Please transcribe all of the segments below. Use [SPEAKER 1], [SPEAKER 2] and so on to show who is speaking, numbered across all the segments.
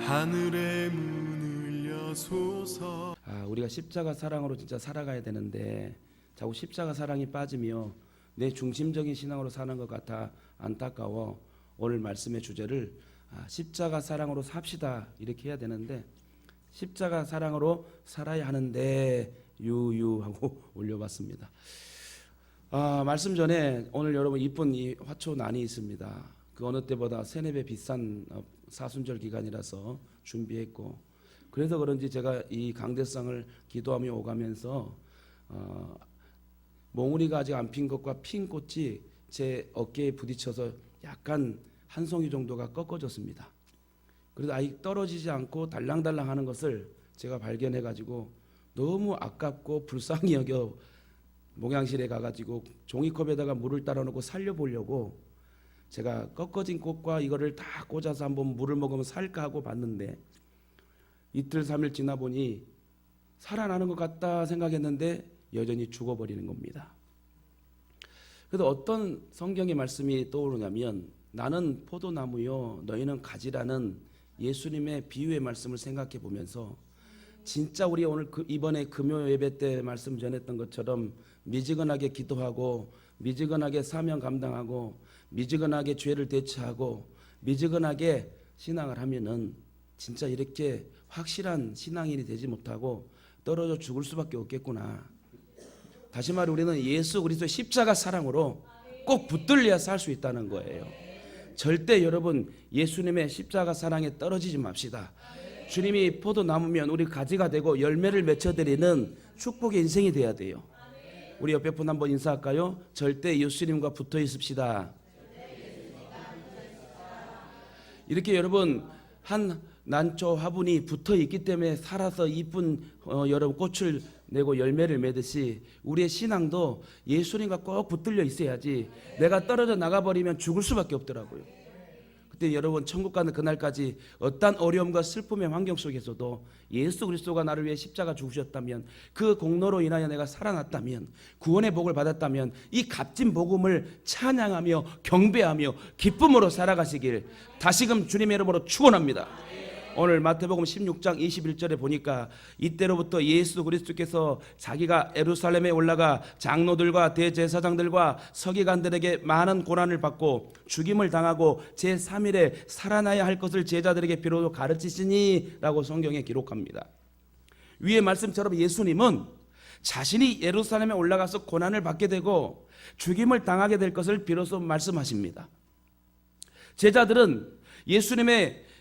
[SPEAKER 1] 하늘의 문을 여소서.
[SPEAKER 2] 우리가 십자가 사랑으로 진짜 살아가야 되는데 자꾸 십자가 사랑이 빠지며 내 중심적인 신앙으로 사는 것 같아 안타까워. 오늘 말씀의 주제를 십자가 사랑으로 삽시다 이렇게 해야 되는데 십자가 사랑으로 살아야 하는데 유유하고 올려봤습니다. 말씀 전에 오늘 여러분 이쁜 이 화초난이 있습니다. 그 어느 때보다 3-4배 비싼 사순절 기간이라서 준비했고, 그래서 그런지 제가 이 강대상을 기도하며 오가면서 몽우리가 아직 안 핀 것과 핀 꽃이 제 어깨에 부딪혀서 약간 한 송이 정도가 꺾어졌습니다. 그래도 아직 떨어지지 않고 달랑달랑 하는 것을 제가 발견해 가지고 너무 아깝고 불쌍히 여겨 목양실에 가가지고 종이컵에다가 물을 따라 놓고 살려보려고 제가 꺾어진 꽃과 이거를 다 꽂아서 한번 물을 먹으면 살까 하고 봤는데 이틀 3일 지나 보니 살아나는 것 같다 생각했는데 여전히 죽어버리는 겁니다. 그래서 어떤 성경의 말씀이 떠오르냐면 나는 포도나무요 너희는 가지라는 예수님의 비유의 말씀을 생각해 보면서 진짜 우리 오늘 이번에 금요 예배 때 말씀 전했던 것처럼 미지근하게 기도하고 미지근하게 사명 감당하고 미지근하게 죄를 대처하고 미지근하게 신앙을 하면은 진짜 이렇게 확실한 신앙인이 되지 못하고 떨어져 죽을 수밖에 없겠구나. 다시 말해 우리는 예수 그리스도의 십자가 사랑으로 꼭 붙들려야 살 수 있다는 거예요. 절대 여러분 예수님의 십자가 사랑에 떨어지지 맙시다. 주님이 포도나무면 우리 가지가 되고 열매를 맺혀드리는 축복의 인생이 돼야 돼요. 우리 옆에 분 한번 인사할까요? 절대 예수님과 붙어 있읍시다. 이렇게 여러분 한 난초 화분이 붙어 있기 때문에 살아서 이쁜 여러분 꽃을 내고 열매를 맺듯이 우리의 신앙도 예수님과 꼭 붙들려 있어야지 내가 떨어져 나가버리면 죽을 수밖에 없더라고요. 그때 여러분 천국 가는 그날까지 어떤 어려움과 슬픔의 환경 속에서도 예수 그리스도가 나를 위해 십자가 죽으셨다면 그 공로로 인하여 내가 살아났다면 구원의 복을 받았다면 이 값진 복음을 찬양하며 경배하며 기쁨으로 살아가시길 다시금 주님의 이름으로 축원합니다. 오늘 마태복음 16장 21절에 보니까 이때로부터 예수 그리스도께서 자기가 예루살렘에 올라가 장로들과 대제사장들과 서기관들에게 많은 고난을 받고 죽임을 당하고 제3일에 살아나야 할 것을 제자들에게 비로소 가르치시니 라고 성경에 기록합니다. 위의 말씀처럼 예수님은 자신이 예루살렘에 올라가서 고난을 받게 되고 죽임을 당하게 될 것을 비로소 말씀하십니다. 제자들은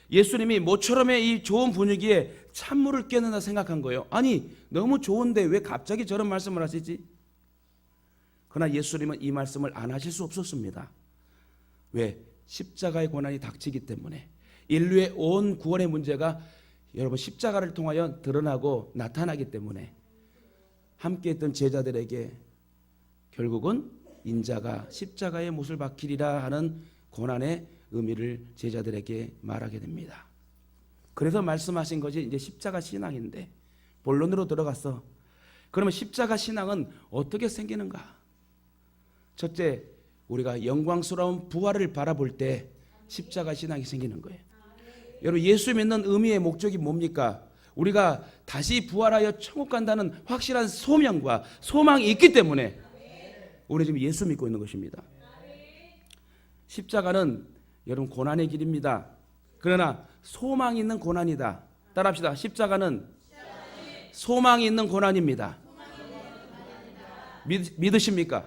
[SPEAKER 2] 예수님이 모처럼의 이 좋은 분위기에 찬물을 깨는다 생각한 거예요. 아니 너무 좋은데 왜 갑자기 저런 말씀을 하시지? 그러나 예수님은 이 말씀을 안 하실 수 없었습니다. 왜? 십자가의 고난이 닥치기 때문에 인류의 온 구원의 문제가 여러분 십자가를 통하여 드러나고 나타나기 때문에 함께했던 제자들에게 결국은 인자가 십자가의 못을 박히리라 하는 고난의 의미를 제자들에게 말하게 됩니다. 그래서 말씀하신 것이 이제 십자가 신앙인데 본론으로 들어가서 그러면 십자가 신앙은 어떻게 생기는가? 첫째, 우리가 영광스러운 부활을 바라볼 때 십자가 신앙이 생기는 거예요. 여러분 예수 믿는 의미의 목적이 뭡니까? 우리가 다시 부활하여 천국 간다는 확실한 소명과 소망이 있기 때문에 우리 지금 예수 믿고 있는 것입니다. 십자가는 여러분 고난의 길입니다. 그러나 소망이 있는 고난이다. 따라합시다. 십자가는 소망이 있는 고난입니다. 믿으십니까?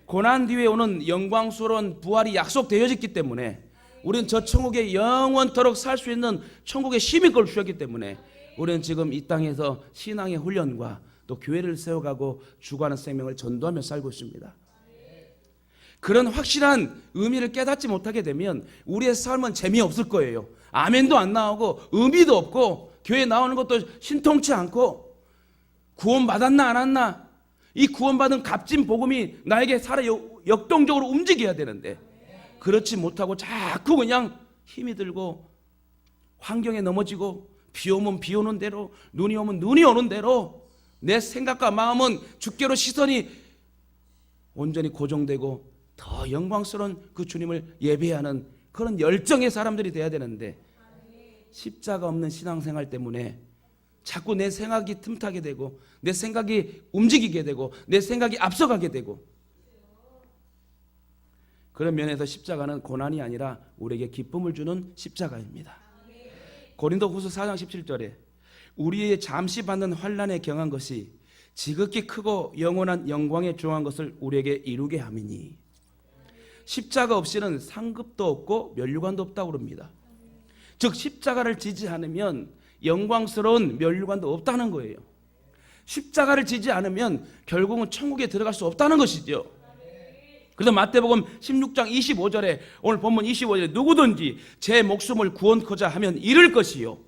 [SPEAKER 2] 고난 뒤에 오는 영광스러운 부활이 약속되어졌기 때문에 우리는 저 천국에 영원토록 살 수 있는 천국의 시민권을 주셨기 때문에 우리는 지금 이 땅에서 신앙의 훈련과 또 교회를 세워가고 주관하는 생명을 전도하며 살고 있습니다. 그런 확실한 의미를 깨닫지 못하게 되면 우리의 삶은 재미없을 거예요. 아멘도 안 나오고 의미도 없고 교회 나오는 것도 신통치 않고 구원받았나 안 왔나 이 구원받은 값진 복음이 나에게 살아 역동적으로 움직여야 되는데 그렇지 못하고 자꾸 그냥 힘이 들고 환경에 넘어지고 비 오면 비 오는 대로 눈이 오면 눈이 오는 대로 내 생각과 마음은 주께로 시선이 온전히 고정되고 더 영광스러운 그 주님을 예배하는 그런 열정의 사람들이 돼야 되는데 십자가 없는 신앙생활 때문에 자꾸 내 생각이 틈타게 되고 내 생각이 움직이게 되고 내 생각이 앞서가게 되고, 그런 면에서 십자가는 고난이 아니라 우리에게 기쁨을 주는 십자가입니다. 고린도후서 4장 17절에 우리의 잠시 받는 환난에 경한 것이 지극히 크고 영원한 영광에 중한 것을 우리에게 이루게 함이니, 십자가 없이는 상급도 없고 면류관도 없다고 그럽니다. 즉 십자가를 지지 않으면 영광스러운 면류관도 없다는 거예요. 십자가를 지지 않으면 결국은 천국에 들어갈 수 없다는 것이죠. 그래서 마태복음 16장 25절에 오늘 본문 25절에 누구든지 제 목숨을 구원코자 하면 잃을 것이요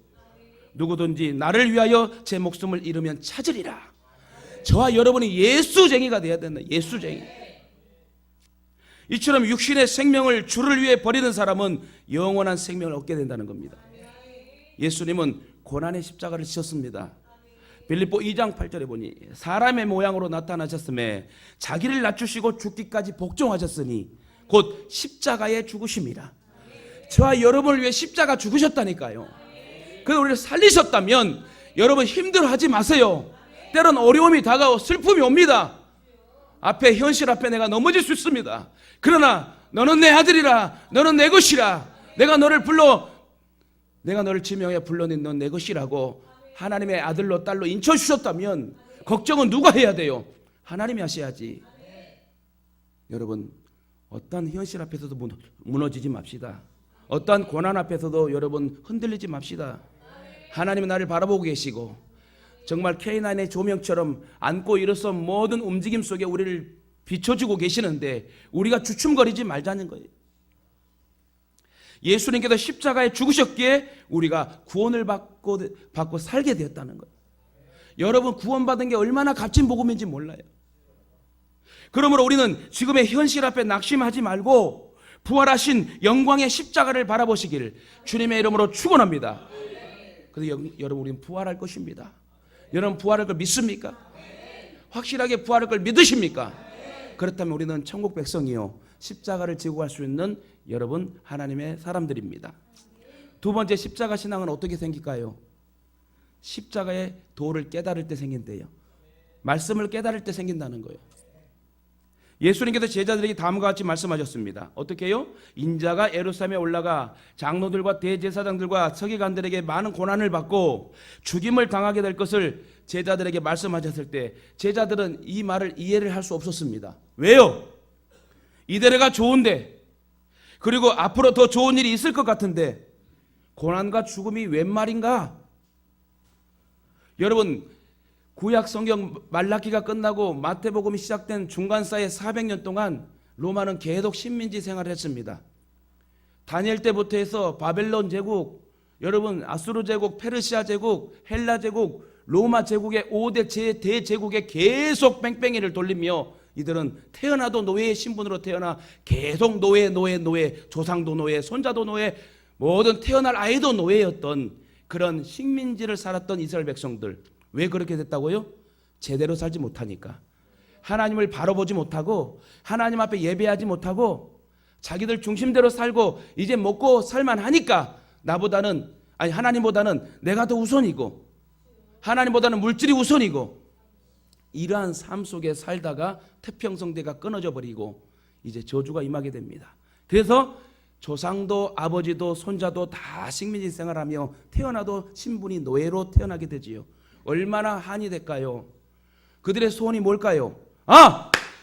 [SPEAKER 2] 누구든지 나를 위하여 제 목숨을 잃으면 찾으리라. 저와 여러분이 예수쟁이가 되어야 된다. 예수쟁이. 이처럼 육신의 생명을 주를 위해 버리는 사람은 영원한 생명을 얻게 된다는 겁니다. 예수님은 고난의 십자가를 지셨습니다. 빌립보 2장 8절에 보니 사람의 모양으로 나타나셨음에 자기를 낮추시고 죽기까지 복종하셨으니 곧 십자가에 죽으심이라. 저와 여러분을 위해 십자가 죽으셨다니까요. 그래서 우리를 살리셨다면 여러분 힘들어하지 마세요. 때론 어려움이 다가오고 슬픔이 옵니다. 앞에 현실 앞에 내가 넘어질 수 있습니다. 그러나 너는 내 아들이라, 너는 내 것이라, 내가 너를 지명해 불러낸 넌 내 것이라고 하나님의 아들로 딸로 인쳐주셨다면 걱정은 누가 해야 돼요? 하나님이 하셔야지. 여러분, 어떠한 현실 앞에서도 무너지지 맙시다. 어떠한 고난 앞에서도 여러분 흔들리지 맙시다. 하나님은 나를 바라보고 계시고 정말 K9의 조명처럼 안고 일어서 모든 움직임 속에 우리를 비춰주고 계시는데 우리가 주춤거리지 말자는 거예요. 예수님께서 십자가에 죽으셨기에 우리가 구원을 받고 살게 되었다는 거예요. 여러분 구원받은 게 얼마나 값진 복음인지 몰라요. 그러므로 우리는 지금의 현실 앞에 낙심하지 말고 부활하신 영광의 십자가를 바라보시기를 주님의 이름으로 축원합니다. 그래서 여러분 우리는 부활할 것입니다. 여러분 부활할 걸 믿습니까? 확실하게 부활할 걸 믿으십니까? 그렇다면 우리는 천국 백성이요 십자가를 지고 갈 수 있는 여러분 하나님의 사람들입니다. 두 번째, 십자가 신앙은 어떻게 생길까요? 십자가의 도를 깨달을 때 생긴대요. 말씀을 깨달을 때 생긴다는 거예요. 예수님께서 제자들에게 다음과 같이 말씀하셨습니다. 어떻게 해요? 인자가 예루살렘에 올라가 장로들과 대제사장들과 서기관들에게 많은 고난을 받고 죽임을 당하게 될 것을 제자들에게 말씀하셨을 때 제자들은 이 말을 이해를 할 수 없었습니다. 왜요? 이대로가 좋은데, 그리고 앞으로 더 좋은 일이 있을 것 같은데 고난과 죽음이 웬 말인가? 여러분, 구약 성경 말라기가 끝나고 마태복음이 시작된 중간 사이에 400년 동안 로마는 계속 식민지 생활을 했습니다. 다니엘 때부터 해서 바벨론 제국, 여러분 아수르 제국, 페르시아 제국, 헬라 제국, 로마 제국의 5대 대제국에 계속 뺑뺑이를 돌리며 이들은 태어나도 노예의 신분으로 태어나 계속 노예, 조상도 노예, 손자도 노예, 모든 태어날 아이도 노예였던 그런 식민지를 살았던 이스라엘 백성들. 왜 그렇게 됐다고요? 제대로 살지 못하니까. 하나님을 바로 보지 못하고 하나님 앞에 예배하지 못하고 자기들 중심대로 살고 이제 먹고 살만하니까 하나님보다는 내가 더 우선이고 하나님보다는 물질이 우선이고, 이러한 삶 속에 살다가 태평성대가 끊어져 버리고 이제 저주가 임하게 됩니다. 그래서 조상도 아버지도 손자도 다 식민지 생활하며 태어나도 신분이 노예로 태어나게 되지요. 얼마나 한이 될까요? 그들의 소원이 뭘까요?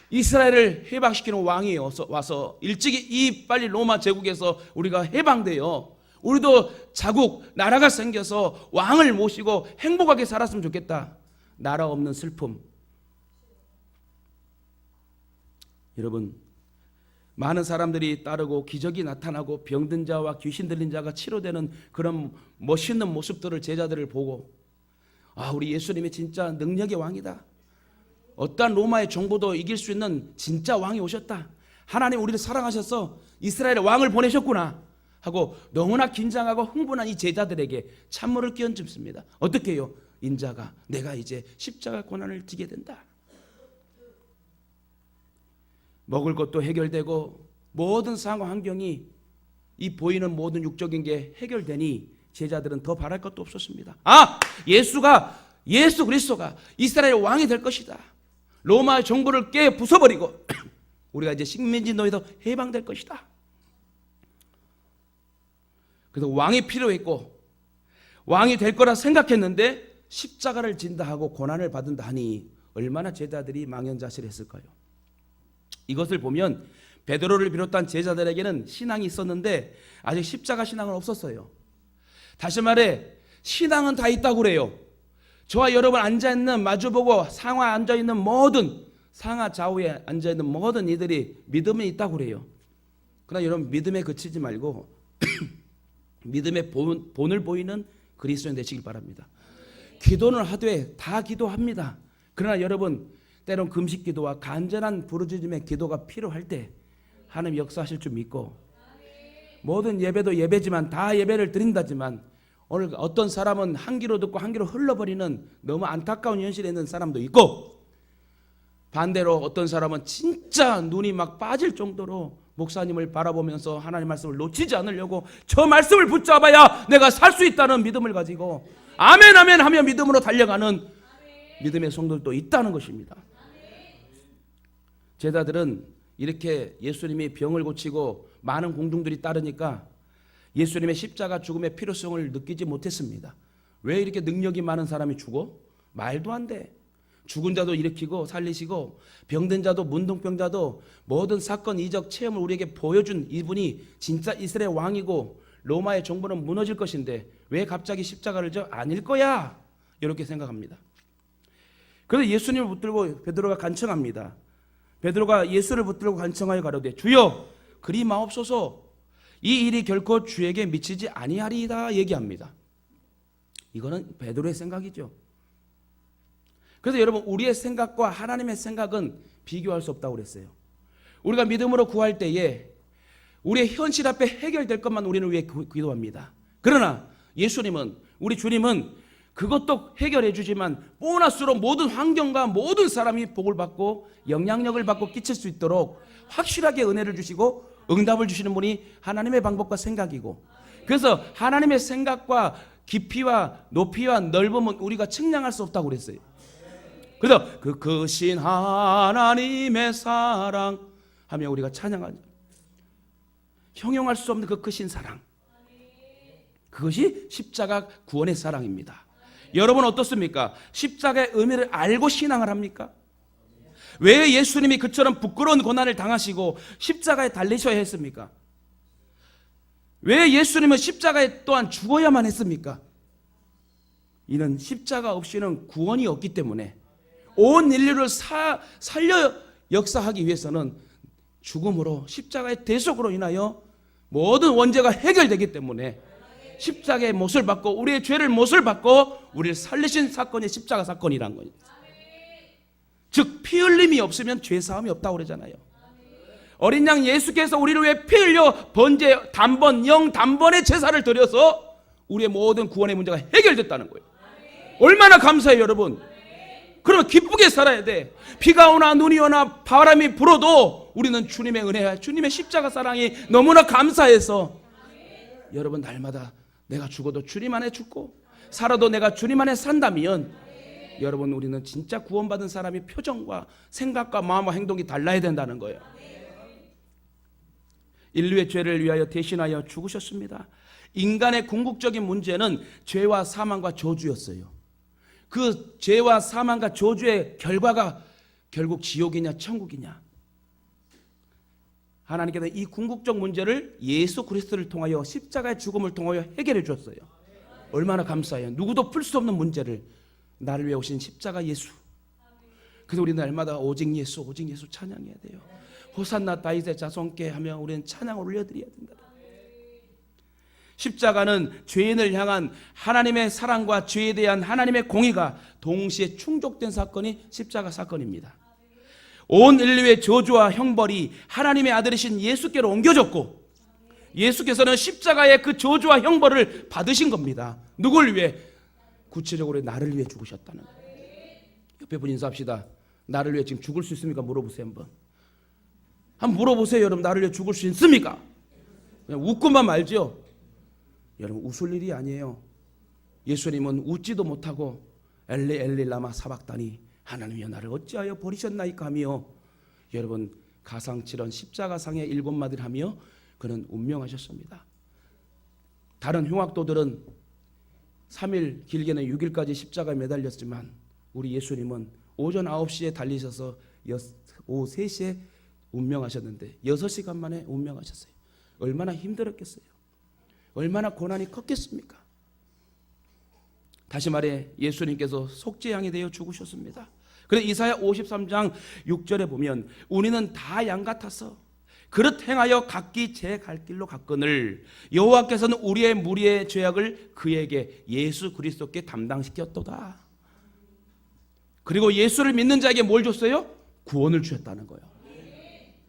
[SPEAKER 2] 이스라엘을 해방시키는 왕이 와서 일찍이 빨리 로마 제국에서 우리가 해방돼요. 우리도 나라가 생겨서 왕을 모시고 행복하게 살았으면 좋겠다. 나라 없는 슬픔. 여러분, 많은 사람들이 따르고 기적이 나타나고 병든 자와 귀신 들린 자가 치료되는 그런 멋있는 모습들을 제자들을 보고 우리 예수님이 진짜 능력의 왕이다. 어떠한 로마의 정보도 이길 수 있는 진짜 왕이 오셨다. 하나님 우리를 사랑하셔서 이스라엘의 왕을 보내셨구나 하고 너무나 긴장하고 흥분한 이 제자들에게 찬물을 끼얹습니다. 어떻게 해요? 인자가 내가 이제 십자가 고난을 지게 된다. 먹을 것도 해결되고 모든 상황 환경이 이 보이는 모든 육적인 게 해결되니 제자들은 더 바랄 것도 없었습니다. 예수 그리스도가 이스라엘 왕이 될 것이다. 로마의 정부를 깨 부숴버리고 우리가 이제 식민지 노예에서 해방될 것이다. 그래서 왕이 필요했고 왕이 될 거라 생각했는데 십자가를 진다 하고 고난을 받는다 하니 얼마나 제자들이 망연자실했을까요? 이것을 보면 베드로를 비롯한 제자들에게는 신앙이 있었는데 아직 십자가 신앙은 없었어요. 다시 말해 신앙은 다 있다고 그래요. 저와 여러분 앉아있는 마주보고 상하 앉아있는 모든 상하 좌우에 앉아있는 모든 이들이 믿음이 있다고 그래요. 그러나 여러분 믿음에 그치지 말고 믿음의 본을 보이는 그리스도인 되시길 바랍니다. 기도는 하되 다 기도합니다. 그러나 여러분 때론 금식 기도와 간절한 부르짖음의 기도가 필요할 때 하나님 역사하실 줄 믿고 모든 예배도 예배지만 다 예배를 드린다지만 오늘 어떤 사람은 한 귀로 듣고 한 귀로 흘러버리는 너무 안타까운 현실에 있는 사람도 있고 반대로 어떤 사람은 진짜 눈이 막 빠질 정도로 목사님을 바라보면서 하나님 말씀을 놓치지 않으려고 저 말씀을 붙잡아야 내가 살 수 있다는 믿음을 가지고 아멘 아멘 하며 믿음으로 달려가는 믿음의 성도들도 있다는 것입니다. 제자들은 이렇게 예수님이 병을 고치고 많은 공중들이 따르니까 예수님의 십자가 죽음의 필요성을 느끼지 못했습니다. 왜 이렇게 능력이 많은 사람이 죽어? 말도 안 돼. 죽은 자도 일으키고 살리시고 병든 자도 문둥병자도 모든 사건 이적 체험을 우리에게 보여준 이분이 진짜 이스라엘 왕이고 로마의 정부는 무너질 것인데 왜 갑자기 십자가를 져? 아닐 거야. 이렇게 생각합니다. 그래서 예수님을 붙들고 베드로가 간청합니다. 베드로가 예수를 붙들고 간청하여 가로되 주여 그리 마옵소서 이 일이 결코 주에게 미치지 아니하리이다 얘기합니다. 이거는 베드로의 생각이죠. 그래서 여러분 우리의 생각과 하나님의 생각은 비교할 수 없다고 그랬어요. 우리가 믿음으로 구할 때에 우리의 현실 앞에 해결될 것만 우리는 위해 기도합니다. 그러나 예수님은 우리 주님은 그것도 해결해 주지만 보너스로 모든 환경과 모든 사람이 복을 받고 영향력을 받고 끼칠 수 있도록 확실하게 은혜를 주시고 응답을 주시는 분이 하나님의 방법과 생각이고 그래서 하나님의 생각과 깊이와 높이와 넓음은 우리가 측량할 수 없다고 그랬어요. 그래서 그 크신 하나님의 사랑 하며 우리가 찬양하죠. 형용할 수 없는 그 크신 사랑, 그것이 십자가 구원의 사랑입니다. 여러분 어떻습니까? 십자가의 의미를 알고 신앙을 합니까? 왜 예수님이 그처럼 부끄러운 고난을 당하시고 십자가에 달리셔야 했습니까? 왜 예수님은 십자가에 또한 죽어야만 했습니까? 이는 십자가 없이는 구원이 없기 때문에 온 인류를 살려 역사하기 위해서는 죽음으로 십자가의 대속으로 인하여 모든 원죄가 해결되기 때문에 십자가의 못을 받고 우리의 죄를 못을 받고 우리를 살리신 사건이 십자가 사건이란 거예요. 즉 피 흘림이 없으면 죄 사함이 없다고 그러잖아요. 어린 양 예수께서 우리를 위해 피 흘려 번제 단번 영 단번의 제사를 드려서 우리의 모든 구원의 문제가 해결됐다는 거예요. 얼마나 감사해요 여러분. 그러면 기쁘게 살아야 돼. 비가 오나 눈이 오나 바람이 불어도 우리는 주님의 은혜와 주님의 십자가 사랑이 너무나 감사해서 여러분 날마다 내가 죽어도 주님 안에 죽고 살아도 내가 주님 안에 산다면 여러분 우리는 진짜 구원받은 사람의 표정과 생각과 마음과 행동이 달라야 된다는 거예요. 인류의 죄를 위하여 대신하여 죽으셨습니다. 인간의 궁극적인 문제는 죄와 사망과 저주였어요. 그 죄와 사망과 저주의 결과가 결국 지옥이냐 천국이냐. 하나님께서는 이 궁극적 문제를 예수 그리스도를 통하여 십자가의 죽음을 통하여 해결해 주었어요. 얼마나 감사해요. 누구도 풀 수 없는 문제를 나를 위해 오신 십자가 예수. 그래서 우리는 날마다 오직 예수 찬양해야 돼요. 호산나 다윗의 자손께 하며 우리는 찬양을 올려드려야 된다. 십자가는 죄인을 향한 하나님의 사랑과 죄에 대한 하나님의 공의가 동시에 충족된 사건이 십자가 사건입니다. 온 인류의 저주와 형벌이 하나님의 아들이신 예수께로 옮겨졌고 예수께서는 십자가의 그 저주와 형벌을 받으신 겁니다. 누굴 위해? 구체적으로 나를 위해 죽으셨다는 거예요. 옆에 분 인사합시다. 나를 위해 지금 죽을 수 있습니까? 물어보세요. 한번 물어보세요. 여러분 나를 위해 죽을 수 있습니까? 그냥 웃고만 말죠. 여러분 웃을 일이 아니에요. 예수님은 웃지도 못하고 엘리 엘리 라마 사박다니 하나님이여 나를 어찌하여 버리셨나이까 하며 여러분 가상칠언 십자가상의 7마디를 하며 그는 운명하셨습니다. 다른 흉악도들은 3일 길게는 6일까지 십자가에 매달렸지만 우리 예수님은 오전 9시에 달리셔서 오후 3시에 운명하셨는데 6시간 만에 운명하셨어요. 얼마나 힘들었겠어요. 얼마나 고난이 컸겠습니까? 다시 말해 예수님께서 속죄양이 되어 죽으셨습니다. 그래서 이사야 53장 6절에 보면 우리는 다 양 같아서 그릇 행하여 각기 제 갈 길로 갔거늘 여호와께서는 우리의 무리의 죄악을 그에게 예수 그리스도께 담당시켰도다. 그리고 예수를 믿는 자에게 뭘 줬어요? 구원을 주셨다는 거예요.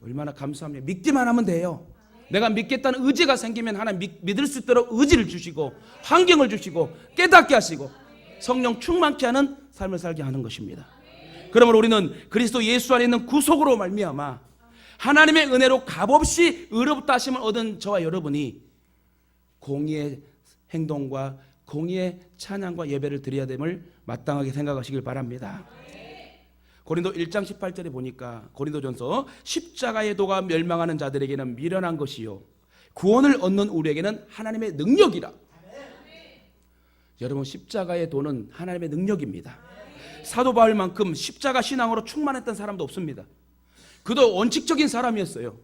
[SPEAKER 2] 얼마나 감사합니까? 믿기만 하면 돼요. 내가 믿겠다는 의지가 생기면 하나님 믿을 수 있도록 의지를 주시고 환경을 주시고 깨닫게 하시고 성령 충만케 하는 삶을 살게 하는 것입니다. 그러므로 우리는 그리스도 예수 안에 있는 구속으로 말미암아 하나님의 은혜로 값없이 의롭다 하심을 얻은 저와 여러분이 공의의 행동과 공의의 찬양과 예배를 드려야 됨을 마땅하게 생각하시길 바랍니다. 고린도 1장 18절에 보니까 고린도전서 십자가의 도가 멸망하는 자들에게는 미련한 것이요 구원을 얻는 우리에게는 하나님의 능력이라. 여러분 십자가의 도는 하나님의 능력입니다. 사도 바울만큼 십자가 신앙으로 충만했던 사람도 없습니다. 그도 원칙적인 사람이었어요.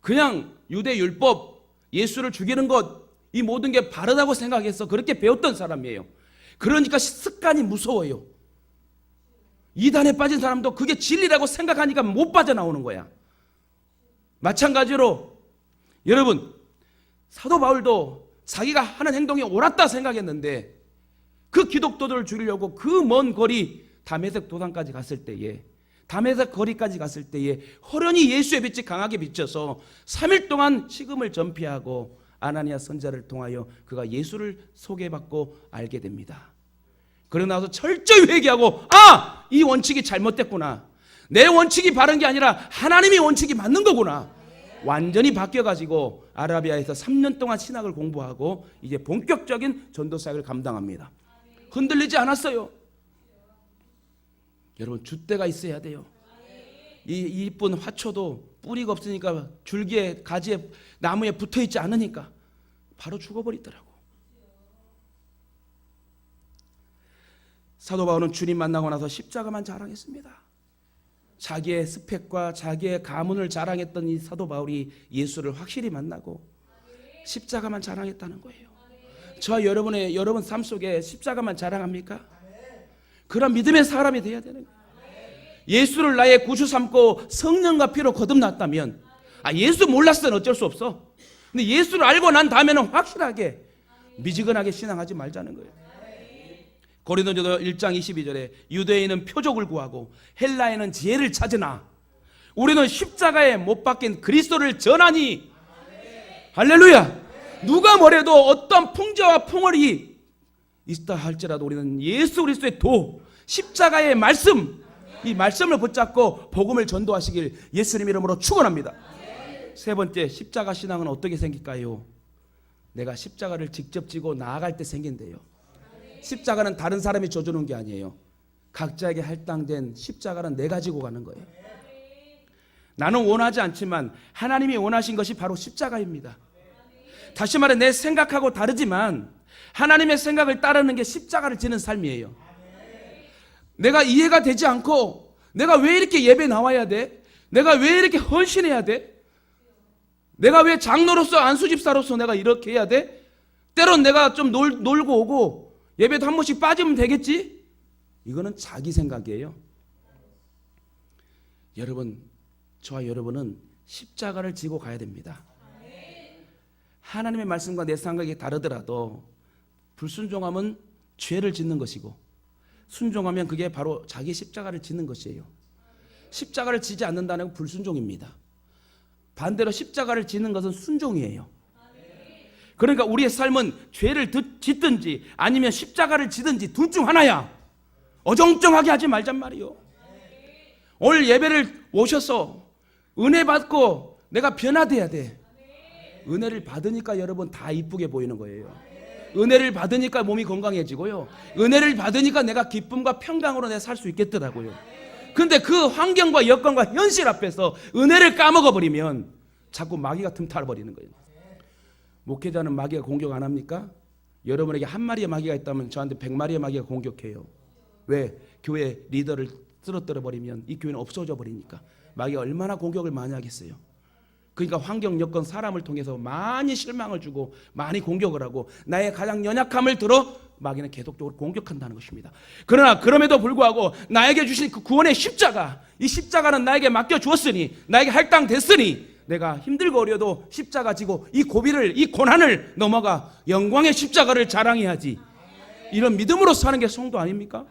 [SPEAKER 2] 그냥 유대 율법, 예수를 죽이는 것, 이 모든 게 바르다고 생각해서 그렇게 배웠던 사람이에요. 그러니까 습관이 무서워요. 이단에 빠진 사람도 그게 진리라고 생각하니까 못 빠져나오는 거야. 마찬가지로 여러분 사도 바울도 자기가 하는 행동이 옳았다 생각했는데 그 기독도들을 죽이려고 그 먼 거리 다메섹 도상까지 갔을 때에 다메섹 거리까지 갔을 때에 호련히 예수의 빛이 강하게 비쳐서 3일 동안 식음을 전폐하고 아나니아 선지자를 통하여 그가 예수를 소개받고 알게 됩니다. 그러고 나서 철저히 회개하고 이 원칙이 잘못됐구나. 내 원칙이 바른 게 아니라 하나님의 원칙이 맞는 거구나. 완전히 바뀌어가지고 아라비아에서 3년 동안 신학을 공부하고 이제 본격적인 전도 사역을 감당합니다. 흔들리지 않았어요. 여러분 줏대가 있어야 돼요. 이 이쁜 화초도 뿌리가 없으니까 줄기에 가지에 나무에 붙어있지 않으니까 바로 죽어버리더라고. 사도 바울은 주님 만나고 나서 십자가만 자랑했습니다. 자기의 스펙과 자기의 가문을 자랑했던 이 사도 바울이 예수를 확실히 만나고 십자가만 자랑했다는 거예요. 저와 여러분 삶 속에 십자가만 자랑합니까? 그런 믿음의 사람이 되어야 되는 거예요. 예수를 나의 구주 삼고 성령과 피로 거듭났다면 예수 몰랐으면 어쩔 수 없어. 근데 예수를 알고 난 다음에는 확실하게 미지근하게 신앙하지 말자는 거예요. 고린도전서 1장 22절에 유대인은 표적을 구하고 헬라인은 지혜를 찾으나 우리는 십자가에 못 박힌 그리스도를 전하니 할렐루야. 누가 뭐래도 어떤 풍자와 풍월이 있다 할지라도 우리는 예수 그리스도의 도 십자가의 말씀 이 말씀을 붙잡고 복음을 전도하시길 예수님 이름으로 축원합니다. 세 번째 십자가 신앙은 어떻게 생길까요? 내가 십자가를 직접 지고 나아갈 때 생긴대요. 십자가는 다른 사람이 져주는 게 아니에요. 각자에게 할당된 십자가는 내가 지고 가는 거예요. 나는 원하지 않지만 하나님이 원하신 것이 바로 십자가입니다. 다시 말해 내 생각하고 다르지만 하나님의 생각을 따르는 게 십자가를 지는 삶이에요. 내가 이해가 되지 않고 내가 왜 이렇게 예배 나와야 돼? 내가 왜 이렇게 헌신해야 돼? 내가 왜 장로로서 안수집사로서 내가 이렇게 해야 돼? 때론 내가 좀 놀고 오고 예배도 한 번씩 빠지면 되겠지? 이거는 자기 생각이에요. 여러분, 저와 여러분은 십자가를 지고 가야 됩니다. 하나님의 말씀과 내 생각이 다르더라도 불순종하면 죄를 짓는 것이고 순종하면 그게 바로 자기 십자가를 지는 것이에요. 십자가를 지지 않는다는 건 불순종입니다. 반대로 십자가를 지는 것은 순종이에요. 그러니까 우리의 삶은 죄를 짓든지 아니면 십자가를 지든지 둘 중 하나야. 어정쩡하게 하지 말잔 말이요. 오늘 예배를 오셔서 은혜 받고 내가 변화돼야 돼. 은혜를 받으니까 여러분 다 이쁘게 보이는 거예요. 은혜를 받으니까 몸이 건강해지고요. 은혜를 받으니까 내가 기쁨과 평강으로 내가 살 수 있겠더라고요. 근데 그 환경과 여건과 현실 앞에서 은혜를 까먹어 버리면 자꾸 마귀가 틈타러 버리는 거예요. 목회자는 마귀가 공격 안 합니까? 여러분에게 한 마리의 마귀가 있다면 저한테 100마리의 마귀가 공격해요. 왜? 교회 리더를 쓰러뜨려 버리면 이 교회는 없어져 버리니까. 마귀가 얼마나 공격을 많이 하겠어요. 그러니까 환경, 여건, 사람을 통해서 많이 실망을 주고 많이 공격을 하고 나의 가장 연약함을 들어 마귀는 계속적으로 공격한다는 것입니다. 그러나 그럼에도 불구하고 나에게 주신 그 구원의 십자가, 이 십자가는 나에게 맡겨주었으니, 나에게 할당됐으니 내가 힘들고 어려도 십자가 지고 이 고비를, 이 고난을 넘어가 영광의 십자가를 자랑해야지. 이런 믿음으로 사는 게 성도 아닙니까?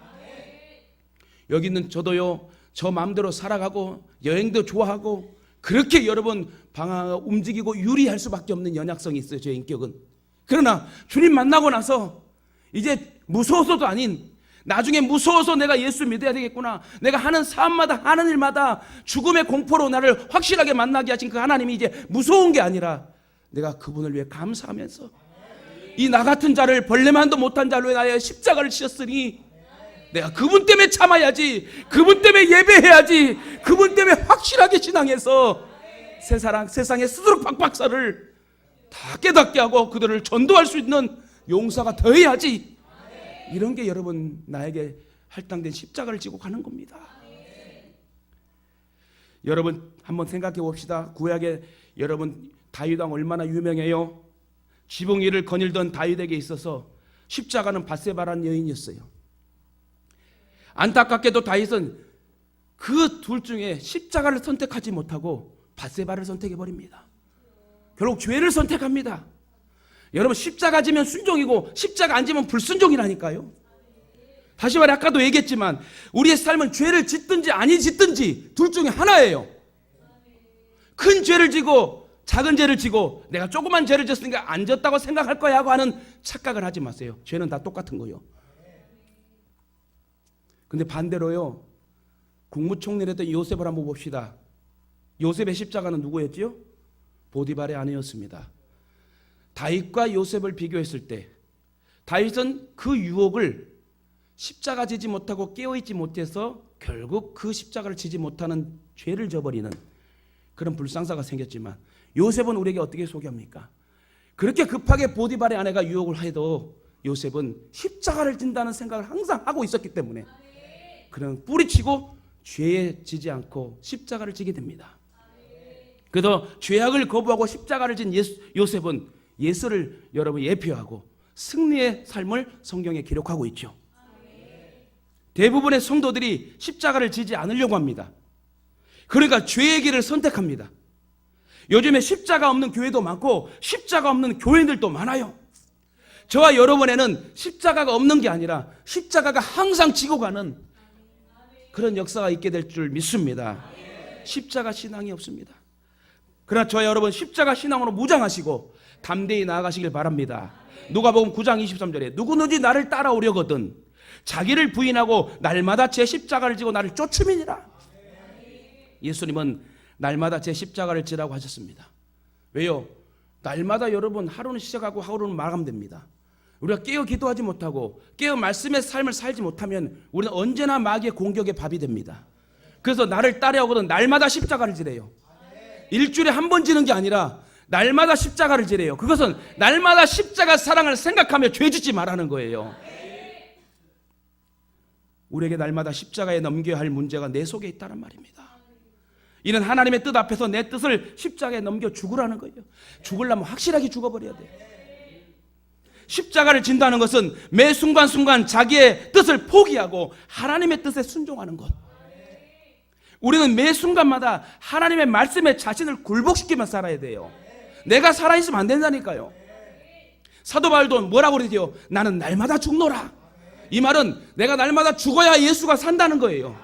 [SPEAKER 2] 여기 있는 저도요, 저 마음대로 살아가고 여행도 좋아하고 그렇게 여러분 방황하고 움직이고 유리할 수밖에 없는 연약성이 있어요. 제 인격은. 그러나 주님 만나고 나서 이제 무서워서도 아닌, 나중에 무서워서 내가 예수 믿어야 되겠구나, 내가 하는 삶마다 하는 일마다 죽음의 공포로 나를 확실하게 만나게 하신 그 하나님이 이제 무서운 게 아니라 내가 그분을 위해 감사하면서 이 나 같은 자를 벌레만도 못한 자로 나의 십자가를 지셨으니 내가 그분 때문에 참아야지, 그분 때문에 예배해야지, 그분 때문에 확실하게 신앙해서 세상의 스스로 박박사를 다 깨닫게 하고 그들을 전도할 수 있는 용사가 더해야지. 이런 게 여러분 나에게 할당된 십자가를 지고 가는 겁니다. 여러분 한번 생각해 봅시다. 구약에 여러분 다윗 왕 얼마나 유명해요? 지붕 위를 거닐던 다윗에게 있어서 십자가는 밧세바라는 여인이었어요. 안타깝게도 다윗은 그 둘 중에 십자가를 선택하지 못하고 밧세바를 선택해 버립니다. 결국 죄를 선택합니다. 여러분 십자가 지면 순종이고 십자가 안 지면 불순종이라니까요. 다시 말해 아까도 얘기했지만 우리의 삶은 죄를 짓든지 아니 짓든지 둘 중에 하나예요. 큰 죄를 지고 작은 죄를 지고 내가 조그만 죄를 졌으니까 안 졌다고 생각할 거야 하고 하는 착각을 하지 마세요. 죄는 다 똑같은 거예요. 근데 반대로요, 국무총리였던 요셉을 한번 봅시다. 요셉의 십자가는 누구였지요? 보디발의 아내였습니다. 다윗과 요셉을 비교했을 때 다윗은 그 유혹을 십자가 지지 못하고 깨어있지 못해서 결국 그 십자가를 지지 못하는 죄를 져버리는 그런 불상사가 생겼지만, 요셉은 우리에게 어떻게 소개합니까? 그렇게 급하게 보디발의 아내가 유혹을 해도 요셉은 십자가를 진다는 생각을 항상 하고 있었기 때문에 그는 뿌리치고 죄에 지지 않고 십자가를 지게 됩니다. 그래서 죄악을 거부하고 십자가를 진 요셉은 예수를 여러분 예표하고 승리의 삶을 성경에 기록하고 있죠. 대부분의 성도들이 십자가를 지지 않으려고 합니다. 그러니까 죄의 길을 선택합니다. 요즘에 십자가 없는 교회도 많고 십자가 없는 교인들도 많아요. 저와 여러분에는 십자가가 없는 게 아니라 십자가가 항상 지고 가는 그런 역사가 있게 될 줄 믿습니다. 십자가 신앙이 없습니다. 그러나 저와 여러분 십자가 신앙으로 무장하시고 담대히 나아가시길 바랍니다. 누가복음 9장 23절에 누구든지 나를 따라오려거든 자기를 부인하고 날마다 제 십자가를 지고 나를 쫓으미니라. 예수님은 날마다 제 십자가를 지라고 하셨습니다. 왜요? 날마다 여러분 하루는 시작하고 하루는 마감됩니다. 우리가 깨어 기도하지 못하고 깨어 말씀의 삶을 살지 못하면 우리는 언제나 마귀의 공격의 밥이 됩니다. 그래서 나를 따라오거든 날마다 십자가를 지래요. 일주일에 한 번 지는 게 아니라 날마다 십자가를 지래요. 그것은 날마다 십자가 사랑을 생각하며 죄 짓지 말라는 거예요. 우리에게 날마다 십자가에 넘겨야 할 문제가 내 속에 있다는 말입니다. 이는 하나님의 뜻 앞에서 내 뜻을 십자가에 넘겨 죽으라는 거예요. 죽으려면 확실하게 죽어버려야 돼요. 십자가를 진다는 것은 매 순간순간 자기의 뜻을 포기하고 하나님의 뜻에 순종하는 것. 우리는 매 순간마다 하나님의 말씀에 자신을 굴복시키며 살아야 돼요. 내가 살아있으면 안 된다니까요. 사도 바울도 뭐라고 그러죠? 나는 날마다 죽노라. 이 말은 내가 날마다 죽어야 예수가 산다는 거예요.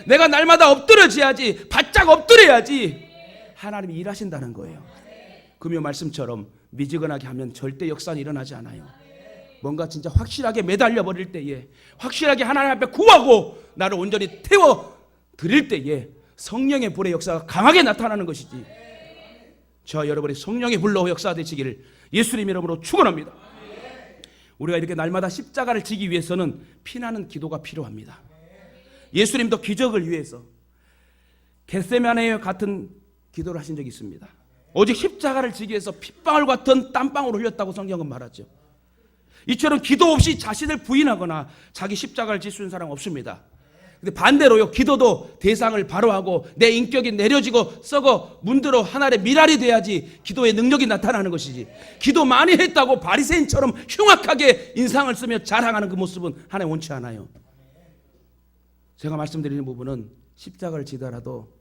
[SPEAKER 2] 내가 날마다 엎드려져야지, 바짝 엎드려야지 하나님이 일하신다는 거예요. 금요 말씀처럼 미지근하게 하면 절대 역사는 일어나지 않아요. 뭔가 진짜 확실하게 매달려 버릴 때에, 확실하게 하나님 앞에 구하고 나를 온전히 태워 드릴 때에 성령의 불의 역사가 강하게 나타나는 것이지, 저와 여러분의 성령의 불로 역사되시기를 예수님 이름으로 축원합니다. 우리가 이렇게 날마다 십자가를 지기 위해서는 피나는 기도가 필요합니다. 예수님도 기적을 위해서 겟세마네 같은 기도를 하신 적이 있습니다. 오직 십자가를 지기 위해서 핏방울 같은 땀방울을 흘렸다고 성경은 말하죠. 이처럼 기도 없이 자신을 부인하거나 자기 십자가를 질 수 있는 사람 없습니다. 근데 반대로요, 기도도 대상을 바로하고 내 인격이 내려지고 썩어 문드러 하늘의 미랄이 돼야지 기도의 능력이 나타나는 것이지, 기도 많이 했다고 바리새인처럼 흉악하게 인상을 쓰며 자랑하는 그 모습은 하나님 원치 않아요. 제가 말씀드리는 부분은 십자가를 지더라도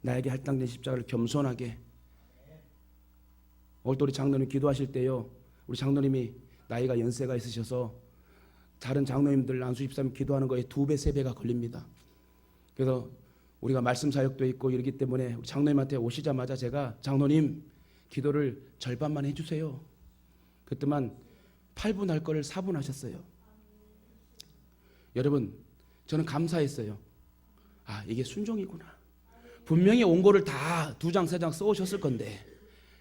[SPEAKER 2] 나에게 할당된 십자가를 겸손하게, 오늘 또 우리 장로님 기도하실 때요, 우리 장로님이 나이가 연세가 있으셔서 다른 장로님들 안수 집사님 기도하는 거에 2배, 3배가 걸립니다. 그래서 우리가 말씀 사역도 있고 이러기 때문에 우리 장로님한테 오시자마자 제가 장로님 기도를 절반만 해주세요. 그때만 8분 할 거를 4분 하셨어요. 여러분, 저는 감사했어요. 아, 이게 순종이구나. 분명히 원고를 다 2장, 3장 써오셨을 건데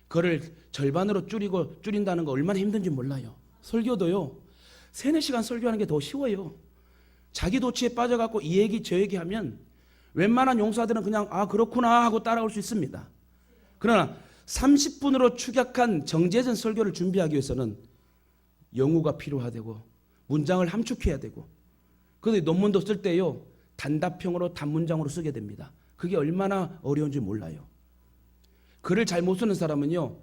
[SPEAKER 2] 그거를 절반으로 줄인다는 거 얼마나 힘든지 몰라요. 설교도요, 3-4시간 설교하는 게 더 쉬워요. 자기 도취에 빠져갖고 이 얘기 저 얘기 하면 웬만한 용사들은 그냥 아 그렇구나 하고 따라올 수 있습니다. 그러나 30분으로 축약한 정제전 설교를 준비하기 위해서는 영우가 필요하되고 문장을 함축해야 되고, 그런데 논문도 쓸 때요 단답형으로 단문장으로 쓰게 됩니다. 그게 얼마나 어려운지 몰라요. 글을 잘 못 쓰는 사람은요,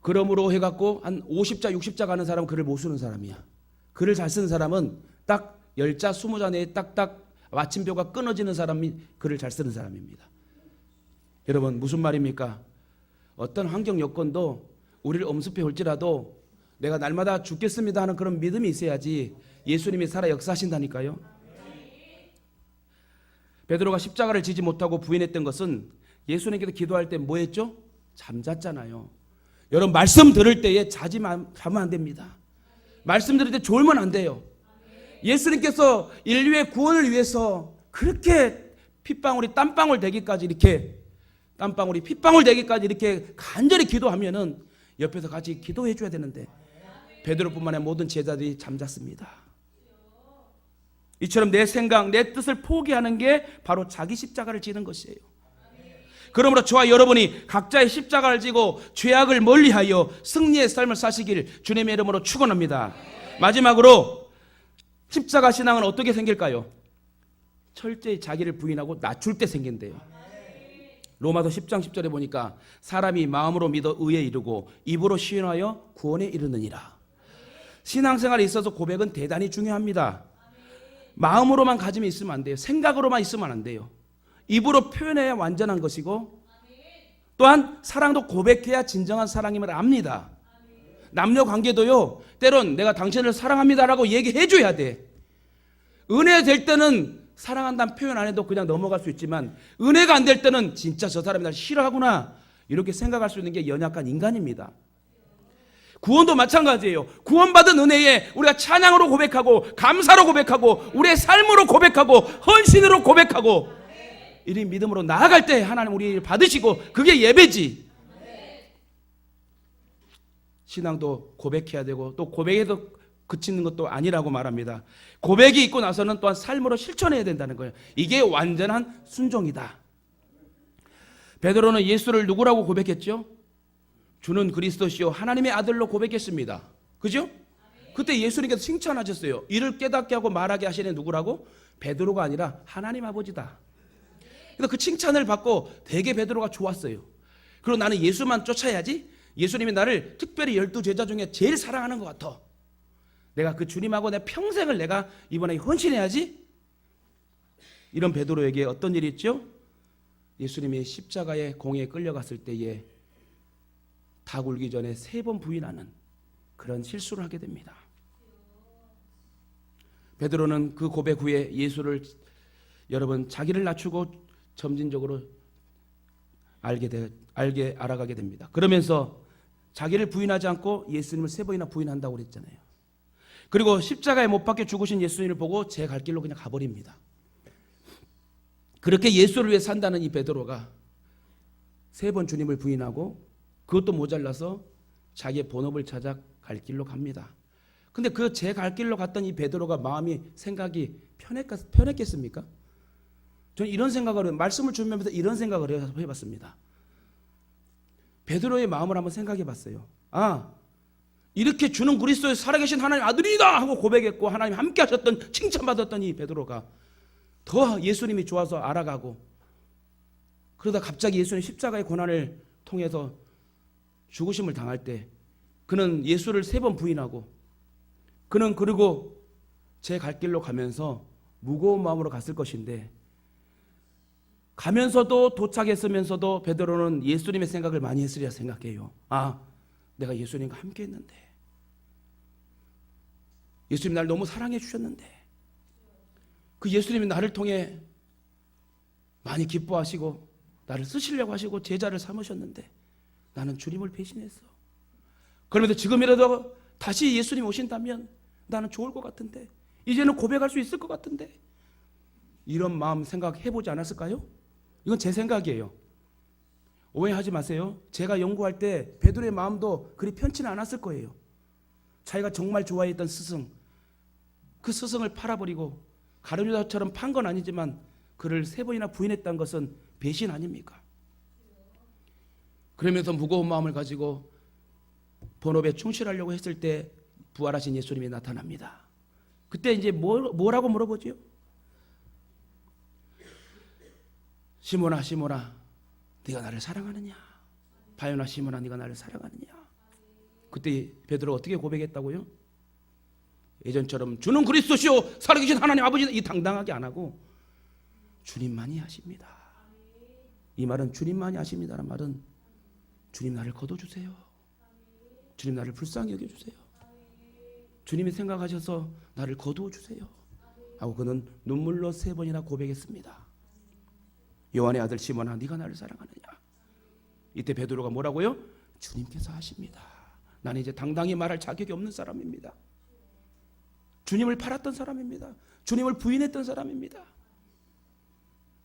[SPEAKER 2] 그러므로 해갖고 한 50자 60자 가는 사람은 글을 못 쓰는 사람이야. 글을 잘 쓰는 사람은 딱 10자 20자 내에 딱딱 마침표가 끊어지는 사람이 글을 잘 쓰는 사람입니다. 여러분, 무슨 말입니까? 어떤 환경 여건도 우리를 엄습해 올지라도 내가 날마다 죽겠습니다 하는 그런 믿음이 있어야지 예수님이 살아 역사하신다니까요. 베드로가 십자가를 지지 못하고 부인했던 것은 예수님께서 기도할 때 뭐 했죠? 잠잤잖아요. 여러분, 말씀 들을 때에 자면 안 됩니다. 말씀 들을 때 졸면 안 돼요. 예수님께서 인류의 구원을 위해서 그렇게 핏방울이 땀방울 되기까지 이렇게 땀방울이 핏방울 되기까지 이렇게 간절히 기도하면은 옆에서 같이 기도해 줘야 되는데 베드로뿐만 아니라 모든 제자들이 잠잤습니다. 이처럼 내 생각, 내 뜻을 포기하는 게 바로 자기 십자가를 지는 것이에요. 그러므로 저와 여러분이 각자의 십자가를 지고 죄악을 멀리하여 승리의 삶을 사시길 주님의 이름으로 축원합니다. 마지막으로 십자가 신앙은 어떻게 생길까요? 철저히 자기를 부인하고 낮출 때 생긴대요. 로마서 10장 10절에 보니까 사람이 마음으로 믿어 의에 이르고 입으로 시인하여 구원에 이르느니라. 신앙생활에 있어서 고백은 대단히 중요합니다. 마음으로만 가지면 있으면 안 돼요. 생각으로만 있으면 안 돼요. 입으로 표현해야 완전한 것이고, 또한 사랑도 고백해야 진정한 사랑임을 압니다. 남녀 관계도요, 때론 내가 당신을 사랑합니다라고 얘기해 줘야 돼. 은혜 될 때는 사랑한다는 표현 안 해도 그냥 넘어갈 수 있지만, 은혜가 안 될 때는 진짜 저 사람이 날 싫어하구나 이렇게 생각할 수 있는 게 연약한 인간입니다. 구원도 마찬가지예요. 구원받은 은혜에 우리가 찬양으로 고백하고 감사로 고백하고 우리의 삶으로 고백하고 헌신으로 고백하고 이 믿음으로 나아갈 때 하나님 우리를 받으시고, 그게 예배지. 신앙도 고백해야 되고 또 고백에서 그치는 것도 아니라고 말합니다. 고백이 있고 나서는 또한 삶으로 실천해야 된다는 거예요. 이게 완전한 순종이다. 베드로는 예수를 누구라고 고백했죠? 주는 그리스도시요 하나님의 아들로 고백했습니다. 그죠? 그때 예수님께서 칭찬하셨어요. 이를 깨닫게 하고 말하게 하시는 누구라고? 베드로가 아니라 하나님 아버지다. 그래서 그 칭찬을 받고 되게 베드로가 좋았어요. 그리고 나는 예수만 쫓아야지, 예수님이 나를 특별히 12제자 중에 제일 사랑하는 것 같아. 내가 그 주님하고 내 평생을 내가 이번에 헌신해야지. 이런 베드로에게 어떤 일이 있죠? 예수님이 십자가의 공에 끌려갔을 때에 닭 울기 전에 3번 부인하는 그런 실수를 하게 됩니다. 베드로는 그 고백 후에 예수를 여러분 자기를 낮추고 점진적으로 알아가게 됩니다. 그러면서 자기를 부인하지 않고 예수님을 3번이나 부인한다고 그랬잖아요. 그리고 십자가에 못 박혀 죽으신 예수님을 보고 제 갈 길로 그냥 가버립니다. 그렇게 예수를 위해 산다는 이 베드로가 3번 주님을 부인하고 그것도 모자라서 자기의 본업을 찾아 갈 길로 갑니다. 근데 그 제 갈 길로 갔던 이 베드로가 마음이 생각이 편했겠습니까? 저는 이런 생각을 말씀을 준비하면서 이런 생각을 해봤습니다. 베드로의 마음을 한번 생각해 봤어요. 이렇게 주는 그리스도의 살아계신 하나님 아들이다 하고 고백했고 하나님 함께 하셨던 칭찬받았던 이 베드로가 더 예수님이 좋아서 알아가고 그러다 갑자기 예수님 십자가의 고난을 통해서 죽으심을 당할 때 그는 예수를 3번 부인하고 그는 그리고 제 갈 길로 가면서 무거운 마음으로 갔을 것인데 가면서도 도착했으면서도 베드로는 예수님의 생각을 많이 했으리라 생각해요. 내가 예수님과 함께 했는데 예수님 날 너무 사랑해 주셨는데 그 예수님이 나를 통해 많이 기뻐하시고 나를 쓰시려고 하시고 제자를 삼으셨는데 나는 주님을 배신했어. 그러면서 지금이라도 다시 예수님 오신다면 나는 좋을 것 같은데 이제는 고백할 수 있을 것 같은데 이런 마음 생각해보지 않았을까요? 이건 제 생각이에요. 오해하지 마세요. 제가 연구할 때 베드로의 마음도 그리 편치는 않았을 거예요. 자기가 정말 좋아했던 스승, 그 스승을 팔아버리고 가룟유다처럼 판 건 아니지만 그를 3번이나 부인했다는 것은 배신 아닙니까? 그러면서 무거운 마음을 가지고 본업에 충실하려고 했을 때 부활하신 예수님이 나타납니다. 그때 이제 뭐라고 물어보지요? 시몬아 시몬아 네가 나를 사랑하느냐? 바요나 시몬아 네가 나를 사랑하느냐? 그때 베드로가 어떻게 고백했다고요? 예전처럼 주는 그리스도시요 살아계신 하나님 아버지다 이 당당하게 안 하고 주님만이 하십니다. 이 말은 주님만이 하십니다라는 말은 주님 나를 거둬주세요. 주님 나를 불쌍히 여겨주세요. 주님이 생각하셔서 나를 거두어주세요 하고 그는 눈물로 3번이나 고백했습니다. 요한의 아들 시몬아 네가 나를 사랑하느냐? 이때 베드로가 뭐라고요? 주님께서 하십니다. 나는 이제 당당히 말할 자격이 없는 사람입니다. 주님을 팔았던 사람입니다. 주님을 부인했던 사람입니다.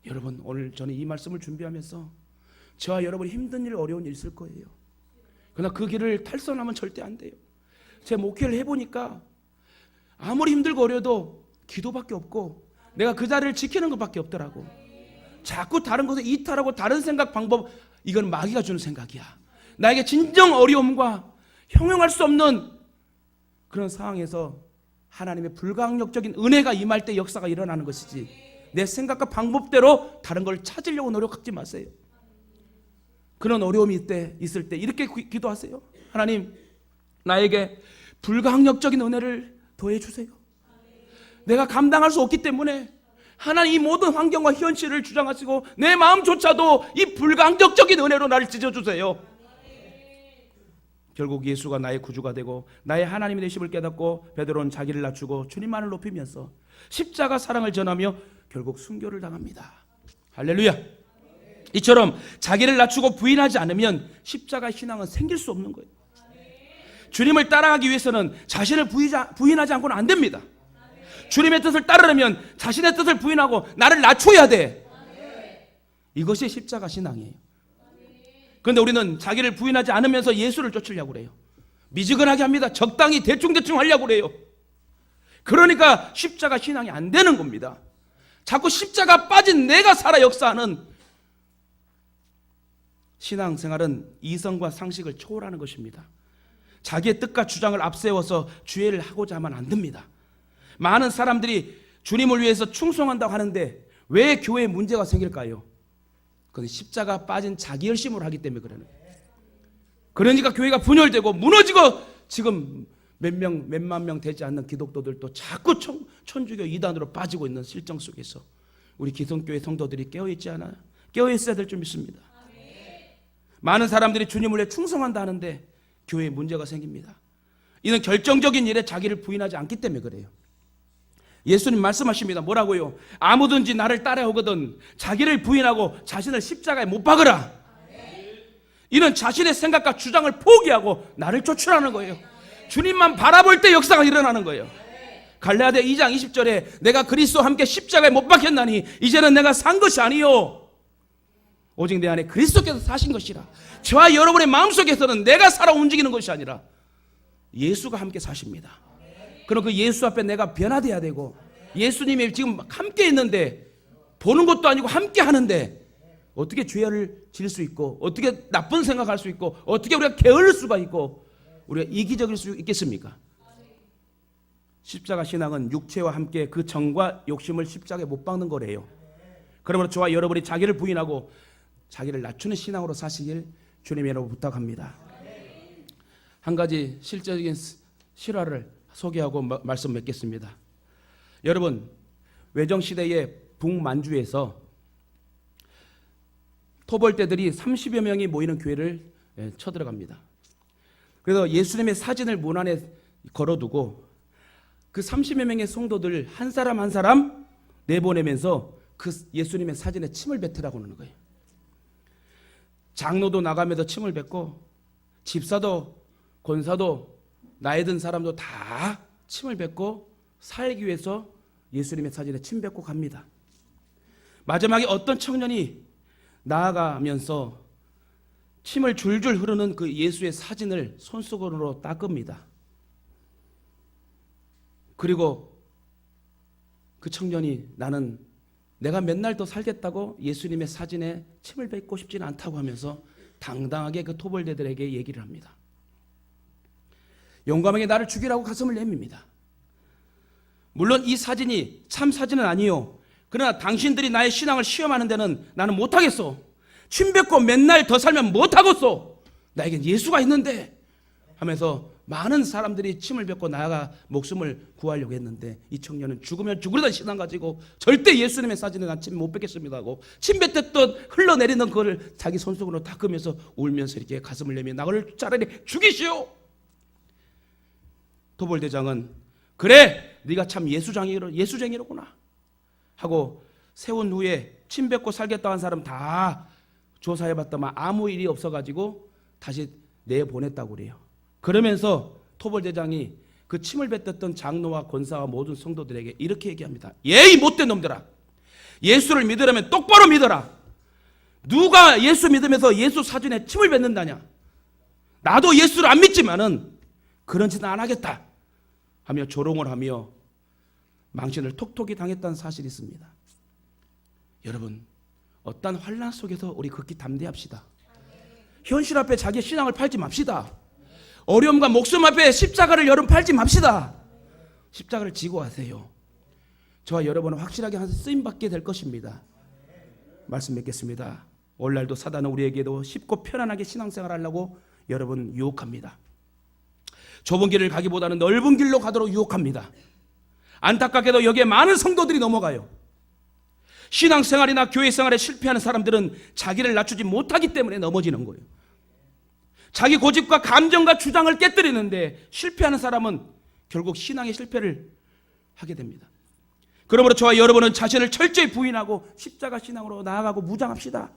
[SPEAKER 2] 여러분 오늘 저는 이 말씀을 준비하면서 저와 여러분이 힘든 일 어려운 일 있을 거예요. 그러나 그 길을 탈선하면 절대 안 돼요. 제 목회를 해보니까 아무리 힘들고 어려도 기도밖에 없고 내가 그 자리를 지키는 것밖에 없더라고. 자꾸 다른 것을 이탈하고 다른 생각 방법 이건 마귀가 주는 생각이야. 나에게 진정 어려움과 형용할 수 없는 그런 상황에서 하나님의 불가항력적인 은혜가 임할 때 역사가 일어나는 것이지 내 생각과 방법대로 다른 걸 찾으려고 노력하지 마세요. 그런 어려움이 있을 때 이렇게 기도하세요. 하나님 나에게 불가항력적인 은혜를 더해주세요. 내가 감당할 수 없기 때문에 하나님 이 모든 환경과 현실을 주장하시고 내 마음조차도 이 불가항력적인 은혜로 나를 찢어주세요. 결국 예수가 나의 구주가 되고 나의 하나님이 되심을 깨닫고 베드로는 자기를 낮추고 주님만을 높이면서 십자가 사랑을 전하며 결국 순교를 당합니다. 할렐루야. 이처럼 자기를 낮추고 부인하지 않으면 십자가 신앙은 생길 수 없는 거예요. 주님을 따라가기 위해서는 자신을 부인하지 않고는 안 됩니다. 주님의 뜻을 따르려면 자신의 뜻을 부인하고 나를 낮춰야 돼. 이것이 십자가 신앙이에요. 그런데 우리는 자기를 부인하지 않으면서 예수를 쫓으려고 그래요. 미지근하게 합니다. 적당히 대충대충 하려고 그래요. 그러니까 십자가 신앙이 안 되는 겁니다. 자꾸 십자가 빠진 내가 살아 역사하는 신앙생활은 이성과 상식을 초월하는 것입니다. 자기의 뜻과 주장을 앞세워서 주의를 하고자 하면 안 됩니다. 많은 사람들이 주님을 위해서 충성한다고 하는데 왜 교회에 문제가 생길까요? 그건 십자가 빠진 자기 열심으로 하기 때문에 그러는 거예요. 그러니까 교회가 분열되고 무너지고 지금 몇만 명 되지 않는 기독교들도 자꾸 천주교 이단으로 빠지고 있는 실정 속에서 우리 기성교회 성도들이 깨어있지 않아요? 깨어있어야 될 줄 믿습니다. 많은 사람들이 주님을 위해 충성한다 하는데 교회에 문제가 생깁니다. 이는 결정적인 일에 자기를 부인하지 않기 때문에 그래요. 예수님 말씀하십니다. 뭐라고요? 아무든지 나를 따라오거든 자기를 부인하고 자신을 십자가에 못 박으라. 이는 자신의 생각과 주장을 포기하고 나를 쫓으라는 거예요. 주님만 바라볼 때 역사가 일어나는 거예요. 갈라디아 2장 20절에 내가 그리스도와 함께 십자가에 못 박혔나니 이제는 내가 산 것이 아니요 오직 내 안에 그리스도께서 사신 것이라. 저와 여러분의 마음속에서는 내가 살아 움직이는 것이 아니라 예수가 함께 사십니다. 그럼 그 예수 앞에 내가 변화돼야 되고, 예수님이 지금 함께 있는데, 보는 것도 아니고 함께 하는데 어떻게 죄를 지을 수 있고, 어떻게 나쁜 생각할 수 있고, 어떻게 우리가 게으를 수가 있고, 우리가 이기적일 수 있겠습니까? 십자가 신앙은 육체와 함께 그 정과 욕심을 십자가에 못 박는 거래요. 그러므로 저와 여러분이 자기를 부인하고 자기를 낮추는 신앙으로 사시길 주님의 이름으로 부탁합니다. 한 가지 실제적인 실화를 소개하고 말씀 맺겠습니다. 여러분, 외정시대의 북만주에서 토벌대들이 30여 명이 모이는 교회를 쳐들어갑니다. 그래서 예수님의 사진을 문 안에 걸어두고 그 30여 명의 성도들 한 사람 한 사람 내보내면서 그 예수님의 사진에 침을 뱉으라고 하는 거예요. 장로도 나가면서 침을 뱉고, 집사도 권사도 나이 든 사람도 다 침을 뱉고 살기 위해서 예수님의 사진에 침 뱉고 갑니다. 마지막에 어떤 청년이 나아가면서 침을 줄줄 흐르는 그 예수의 사진을 손수건으로 닦습니다. 그리고 그 청년이 나는 내가 맨날 더 살겠다고 예수님의 사진에 침을 뱉고 싶지는 않다고 하면서 당당하게 그 토벌대들에게 얘기를 합니다. 용감하게 나를 죽이라고 가슴을 내밉니다. 물론 이 사진이 참 사진은 아니요, 그러나 당신들이 나의 신앙을 시험하는 데는 나는 못하겠어. 침 뱉고 맨날 더 살면 못하겠어. 나에겐 예수가 있는데 하면서 많은 사람들이 침을 뱉고 나아가 목숨을 구하려고 했는데, 이 청년은 죽으면 죽으려던 신앙 가지고 절대 예수님의 사진에 난 침 못 뱉겠습니다 하고 침 뱉었던 흘러내리는 그걸 자기 손수건으로 닦으면서 울면서 이렇게 가슴을 내며 나를 차라리 죽이시오. 토벌대장은 그래, 네가 참 예수쟁이로구나 하고 세운 후에 침 뱉고 살겠다고 한 사람 다 조사해봤더만 아무 일이 없어가지고 다시 내보냈다고 그래요. 그러면서 토벌대장이 그 침을 뱉었던 장로와 권사와 모든 성도들에게 이렇게 얘기합니다. 이 못된 놈들아, 예수를 믿으려면 똑바로 믿어라. 누가 예수 믿으면서 예수 사진에 침을 뱉는다냐. 나도 예수를 안 믿지만은 그런 짓은 안 하겠다 하며 조롱을 하며 망신을 톡톡히 당했다는 사실이 있습니다. 여러분, 어떤 환난 속에서 우리 극히 담대합시다. 현실 앞에 자기의 신앙을 팔지 맙시다. 어려움과 목숨 앞에 십자가를 여러분 팔지 맙시다. 십자가를 지고 가세요. 저와 여러분은 확실하게 한 쓰임받게 될 것입니다. 말씀 맺겠습니다. 오늘날도 사단은 우리에게도 쉽고 편안하게 신앙생활 하려고 여러분 유혹합니다. 좁은 길을 가기보다는 넓은 길로 가도록 유혹합니다. 안타깝게도 여기에 많은 성도들이 넘어가요. 신앙생활이나 교회생활에 실패하는 사람들은 자기를 낮추지 못하기 때문에 넘어지는 거예요. 자기 고집과 감정과 주장을 깨뜨리는데 실패하는 사람은 결국 신앙의 실패를 하게 됩니다. 그러므로 저와 여러분은 자신을 철저히 부인하고 십자가 신앙으로 나아가고 무장합시다.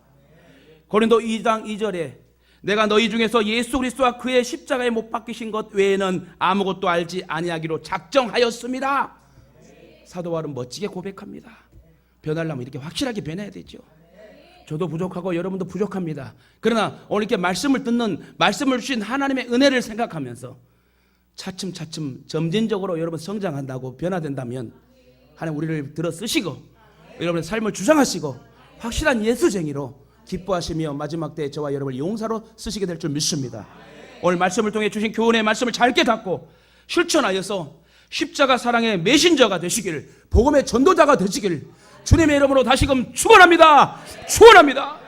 [SPEAKER 2] 고린도 2장 2절에 내가 너희 중에서 예수 그리스도와 그의 십자가에 못 박히신 것 외에는 아무것도 알지 아니하기로 작정하였습니다. 사도 바울은 멋지게 고백합니다. 변하려면 이렇게 확실하게 변해야 되죠. 저도 부족하고 여러분도 부족합니다. 그러나 오늘 이렇게 말씀을 듣는, 말씀을 주신 하나님의 은혜를 생각하면서 차츰차츰 점진적으로 여러분 성장한다고, 변화된다면 하나님 우리를 들어 쓰시고 여러분의 삶을 주장하시고 확실한 예수쟁이로 기뻐하시며 마지막 때에 저와 여러분을 용사로 쓰시게 될 줄 믿습니다. 오늘 말씀을 통해 주신 교훈의 말씀을 잘 깨닫고 실천하여서 십자가 사랑의 메신저가 되시길, 복음의 전도자가 되시길 주님의 이름으로 다시금 축원합니다. 축원합니다.